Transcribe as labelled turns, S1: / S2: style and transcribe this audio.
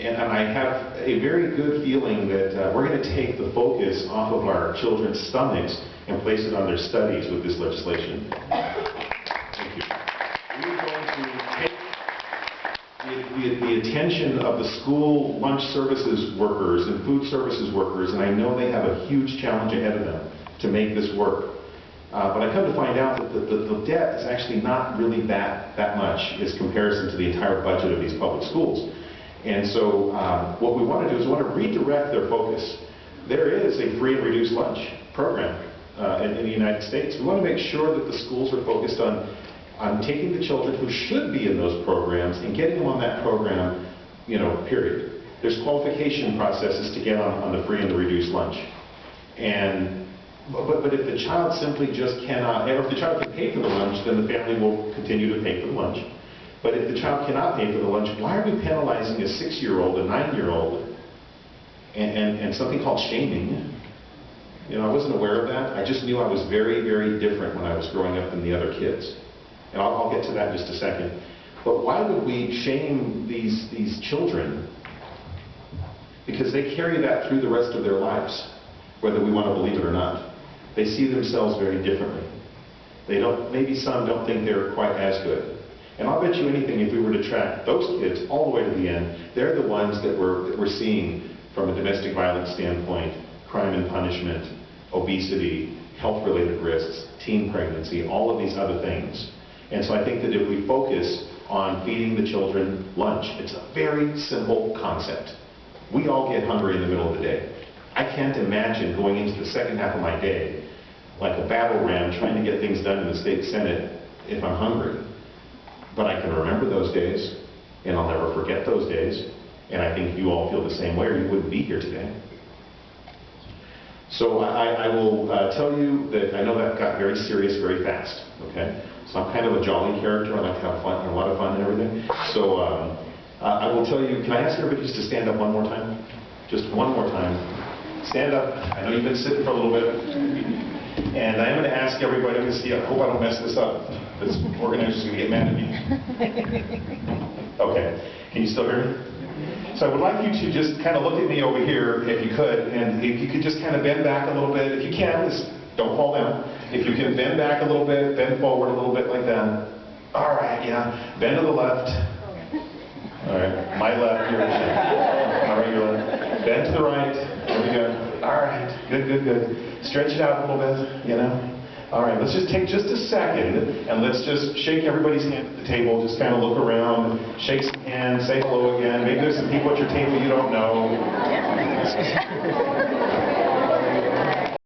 S1: And I have a very good feeling that we're going to take the focus off of our children's stomachs and place it on their studies with this legislation. Thank you. We're going to take the attention of the school lunch services workers and food services workers, and I know they have a huge challenge ahead of them to make this work. But I come to find out that the debt is actually not really that much as comparison to the entire budget of these public schools. And so what we want to do is we want to redirect their focus. There is a free and reduced lunch program in the United States. We want to make sure that the schools are focused on taking the children who should be in those programs and getting them on that program, period. There's qualification processes to get on the free and the reduced lunch. But if the child simply just cannot, or if the child can pay for the lunch, then the family will continue to pay for the lunch. But if the child cannot pay for the lunch, why are we penalizing a 6-year-old, a 9-year-old, and something called shaming? I wasn't aware of that. I just knew I was very, very different when I was growing up than the other kids. And I'll get to that in just a second. But why would we shame these children? Because they carry that through the rest of their lives, whether we want to believe it or not. They see themselves very differently. Maybe some don't think they're quite as good. And I'll bet you anything, if we were to track those kids all the way to the end, they're the ones that we're seeing from a domestic violence standpoint, crime and punishment, obesity, health-related risks, teen pregnancy, all of these other things. And so I think that if we focus on feeding the children lunch, it's a very simple concept. We all get hungry in the middle of the day. I can't imagine going into the second half of my day like a battle ram trying to get things done in the state senate if I'm hungry. But I can remember those days, and I'll never forget those days, and I think you all feel the same way or you wouldn't be here today. So I will tell you that I know that got very serious very fast, okay? So I'm kind of a jolly character. I like to have fun, and a lot of fun and everything. So I will tell you, can I ask everybody just to stand up one more time? Just one more time. Stand up. I know you've been sitting for a little bit. And I am going to ask everybody to see, I hope I don't mess this up. This organizer's going to get mad at me. Okay. Can you still hear me? So I would like you to just kind of look at me over here, if you could, and if you could just kind of bend back a little bit. If you can, just don't fall down. If you can bend back a little bit, bend forward a little bit like that. All right, yeah. Bend to the left. All right. My left, your left. All right, your left. Bend to the right. There we go. All right. Good, good, good. Stretch it out a little bit, All right, let's just take just a second and let's just shake everybody's hand at the table. Just kind of look around, shake some hands, say hello again. Maybe there's some people at your table you don't know.